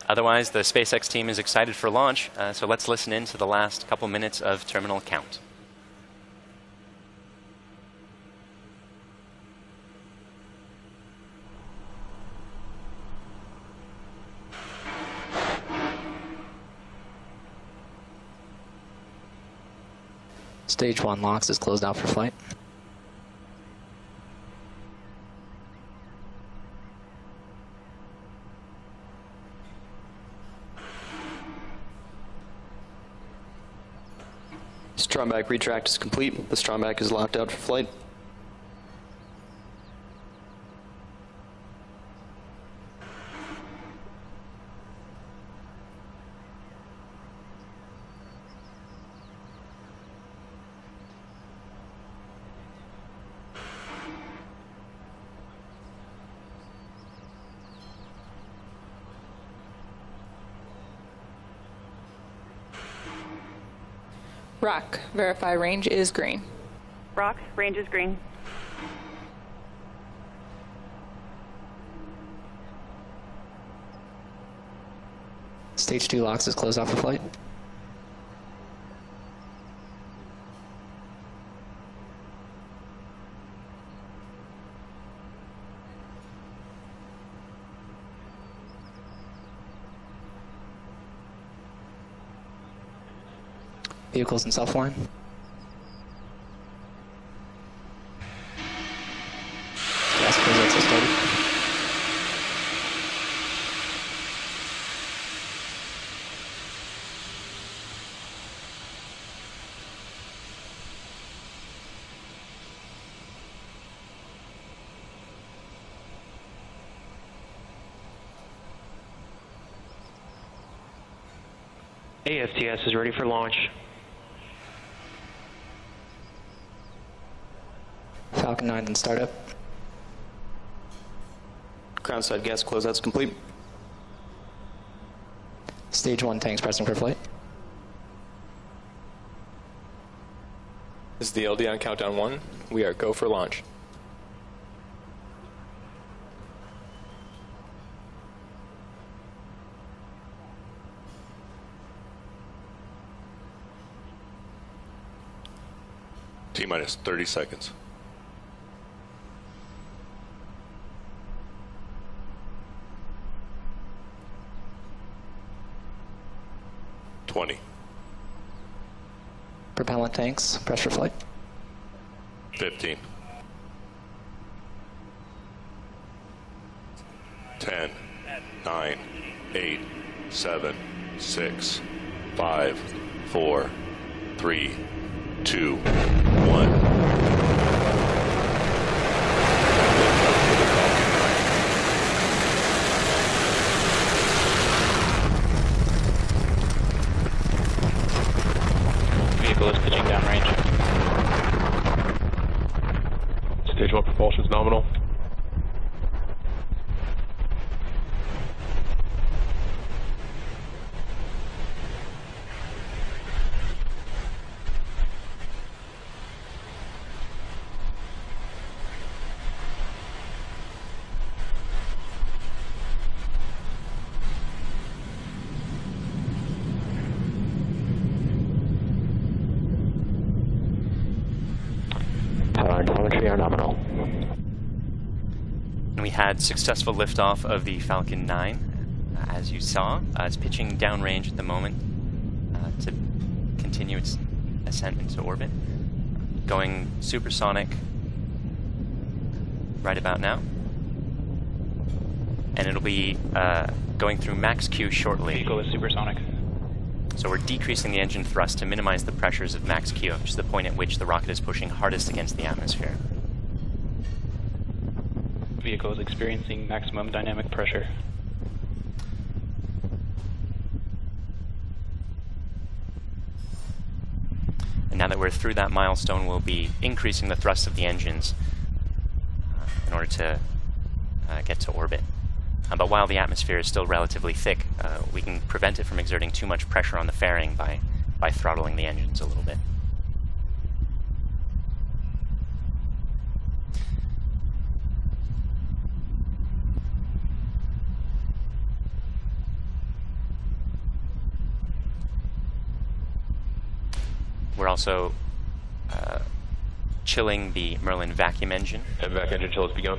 Otherwise, the SpaceX team is excited for launch, so let's listen in to the last couple minutes of terminal count. Stage 1 LOX is closed out for flight. Stromback retract is complete. The stromback is locked out for flight. Rock, verify range is green. Rock, range is green. Stage 2 LOX is closed out for flight. Vehicles in self-line. Gas closeouts are started. ASTS is ready for launch. Falcon 9 in startup. Ground side gas closeouts complete. Stage 1 tanks pressing for flight. This is the LD on countdown 1. We are go for launch. T-minus 30 seconds. 20. Propellant tanks press for flight. 15. 10, 9, 8, 7, 6, 5, 4, 3, 2, 1. Vehicle is pitching downrange. Stage 1 propulsion is nominal. Power and telemetry are nominal. And we had successful liftoff of the Falcon 9, as you saw. It's pitching downrange at the moment to continue its ascent into orbit. Going supersonic right about now. And it'll be going through max Q shortly. Vehicle is supersonic. So we're decreasing the engine thrust to minimize the pressures of max Q, which is the point at which the rocket is pushing hardest against the atmosphere. Vehicle is experiencing maximum dynamic pressure. And now that we're through that milestone, we'll be increasing the thrust of the engines in order to get to orbit. But while the atmosphere is still relatively thick, we can prevent it from exerting too much pressure on the fairing by throttling the engines a little bit. We're also chilling the Merlin vacuum engine. And vac engine chill has begun.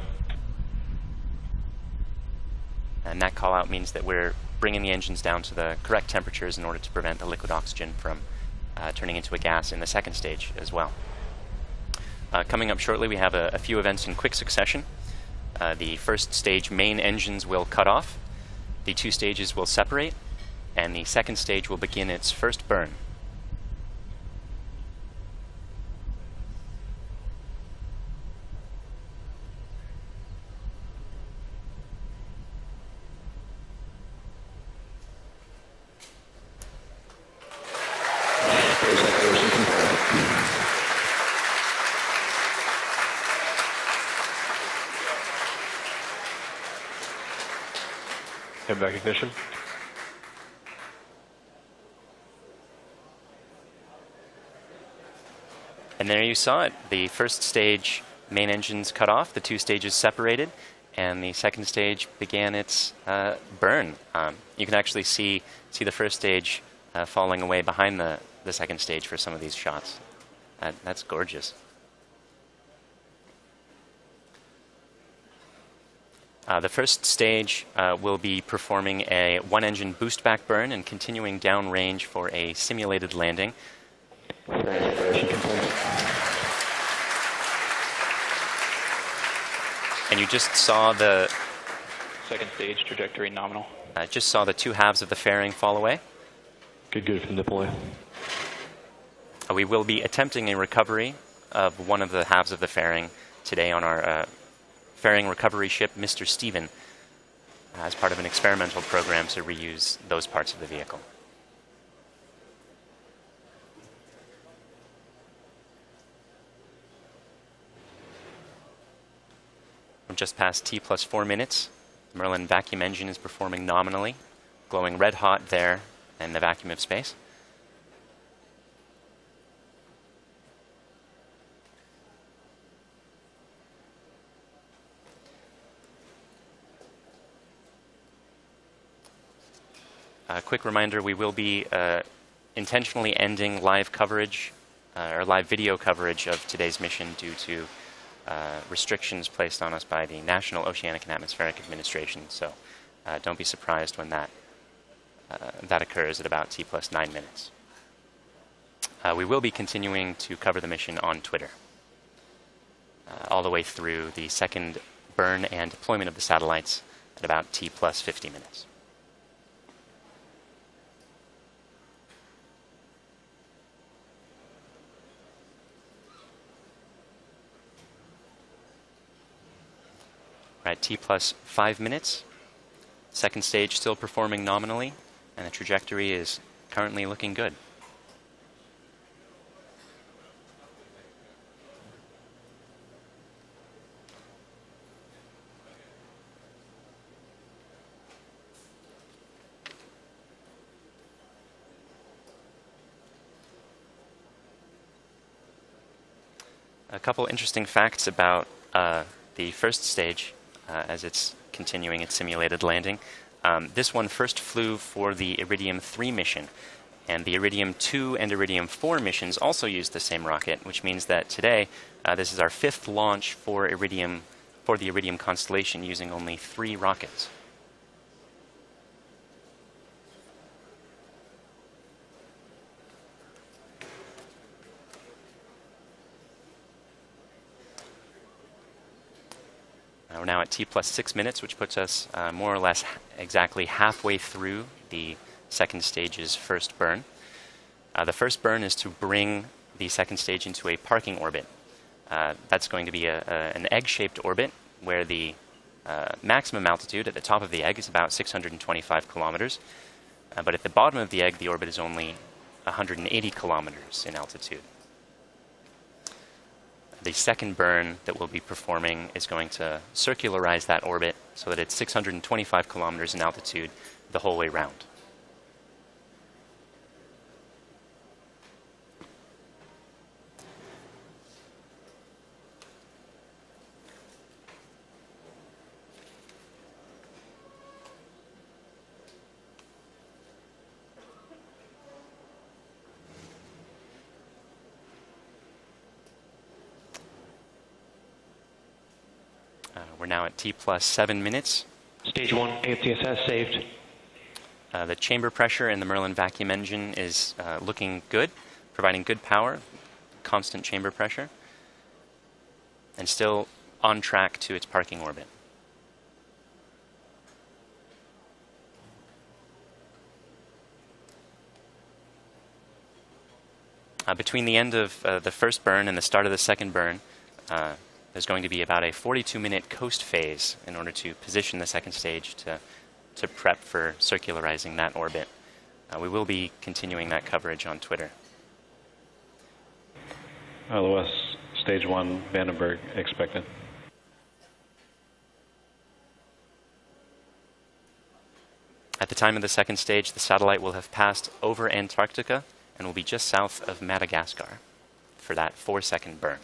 And that call out means that we're bringing the engines down to the correct temperatures in order to prevent the liquid oxygen from turning into a gas in the second stage as well. Coming up shortly, we have a few events in quick succession. The first stage main engines will cut off, the two stages will separate, and the second stage will begin its first burn. And vac ignition. And there you saw it. The first stage main engines cut off, the two stages separated, and the second stage began its burn. You can actually see the first stage falling away behind the second stage for some of these shots. That's gorgeous. The first stage will be performing a one-engine boost-back burn and continuing downrange for a simulated landing. And you just saw the Second stage, trajectory nominal. just saw the two halves of the fairing fall away. Good from nipple away. We will be attempting a recovery of one of the halves of the fairing today on our fairing recovery ship, Mr. Stephen, as part of an experimental program to reuse those parts of the vehicle. We're just past T plus 4 minutes. The Merlin vacuum engine is performing nominally, glowing red hot there in the vacuum of space. A quick reminder, we will be intentionally ending live coverage or live video coverage of today's mission due to restrictions placed on us by the National Oceanic and Atmospheric Administration. So don't be surprised when that occurs at about T plus 9 minutes. We will be continuing to cover the mission on Twitter all the way through the second burn and deployment of the satellites at about T plus 50 minutes. We're at T plus 5 minutes. Second stage still performing nominally, and the trajectory is currently looking good. A couple interesting facts about the first stage as it's continuing its simulated landing. This one first flew for the Iridium 3 mission, and the Iridium 2 and Iridium 4 missions also used the same rocket, which means that today this is our 5th launch for the Iridium constellation using only 3 rockets. We're now at T plus 6 minutes, which puts us more or less exactly halfway through the second stage's first burn. The first burn is to bring the second stage into a parking orbit. That's going to be an egg-shaped orbit where the maximum altitude at the top of the egg is about 625 kilometers. But at the bottom of the egg, the orbit is only 180 kilometers in altitude. The second burn that we'll be performing is going to circularize that orbit so that it's 625 kilometers in altitude the whole way round. We're now at T plus 7 minutes. Stage 1, AFTSS saved. The chamber pressure in the Merlin vacuum engine is looking good, providing good power, constant chamber pressure, and still on track to its parking orbit. Between the end of the first burn and the start of the second burn, there's going to be about a 42-minute coast phase in order to position the second stage to prep for circularizing that orbit. We will be continuing that coverage on Twitter. LOS, stage 1, Vandenberg expected. At the time of the second stage, the satellite will have passed over Antarctica and will be just south of Madagascar for that 4-second burn.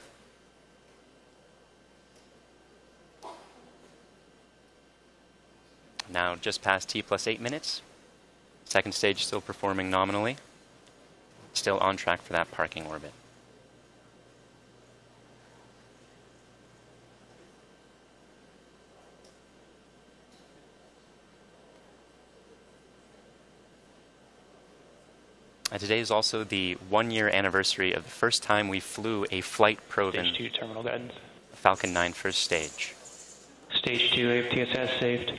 Now just past T plus 8 minutes. Second stage still performing nominally. Still on track for that parking orbit. Today is also the 1-year anniversary of the first time we flew a flight-proven Stage 2, terminal guidance. Falcon 9 first stage. Stage 2, AFTSS saved.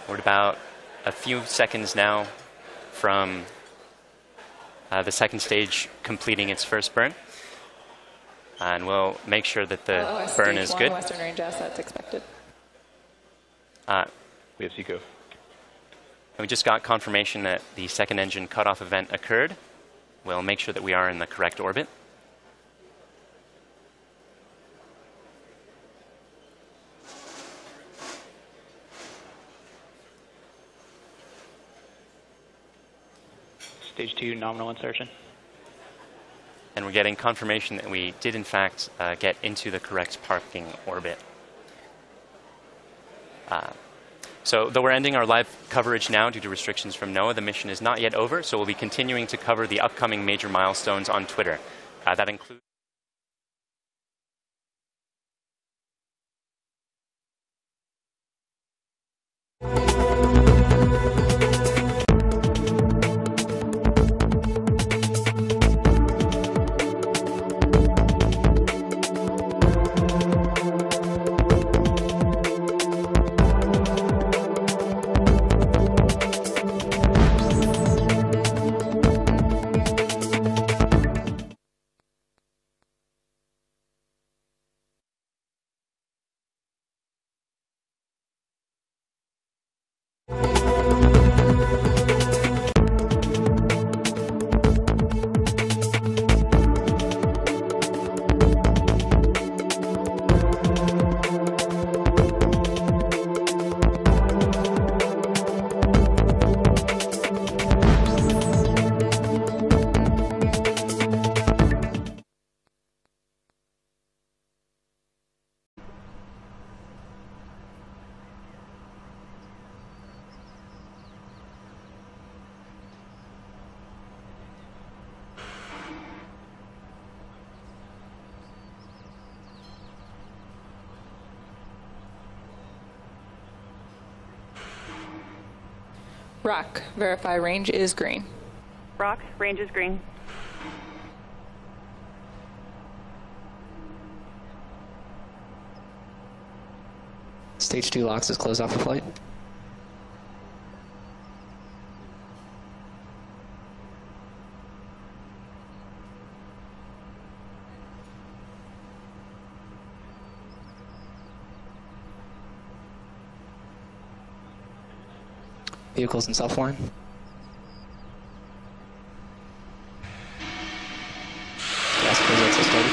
We're at about a few seconds now from the second stage completing its first burn. And we'll make sure that the burn is good. Western range assets expected. We have SECO. We just got confirmation that the second engine cutoff event occurred. We'll make sure that we are in the correct orbit. Stage 2, nominal insertion. And we're getting confirmation that we did, in fact, get into the correct parking orbit. So though we're ending our live coverage now due to restrictions from NOAA, the mission is not yet over, so we'll be continuing to cover the upcoming major milestones on Twitter. That includes Rock, verify range is green. Rock, range is green. Stage 2 locks is closed off the flight. Vehicles in self-line. Gas close is started.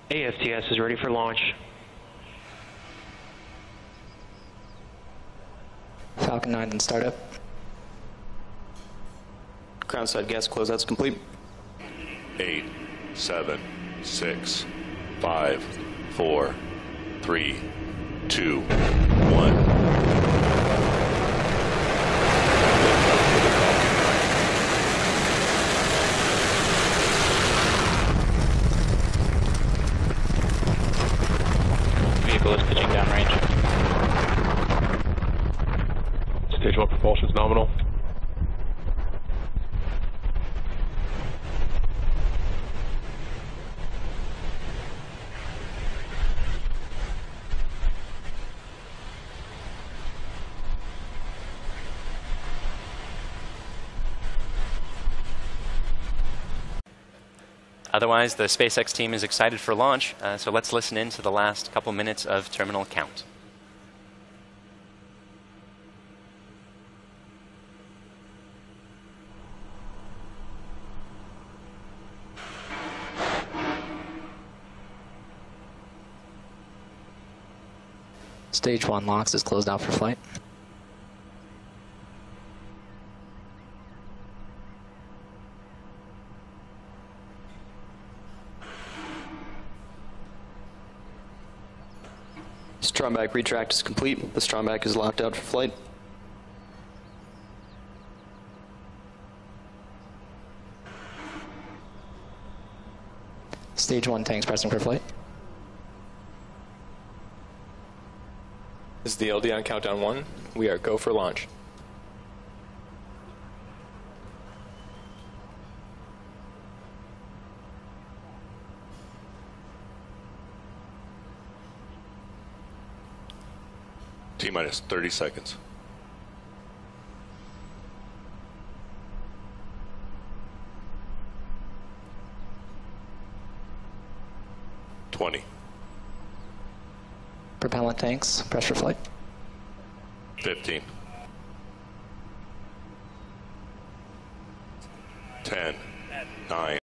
ASTS is ready for launch. Falcon 9 and startup. Ground side gas closeout's complete. 8, 7, 6, 5, 4, 3, 2, 1. Vehicle is pitching downrange. Stage 1 propulsion's nominal. Otherwise, the SpaceX team is excited for launch, so let's listen in to the last couple minutes of terminal count. Stage 1 LOX is closed out for flight. Stromback retract is complete. The stromback is locked out for flight. Stage 1 tanks pressing for flight. This is the LD on countdown 1. We are go for launch. T-minus 30 seconds. 20. Propellant tanks press for flight. 15. 10. 9.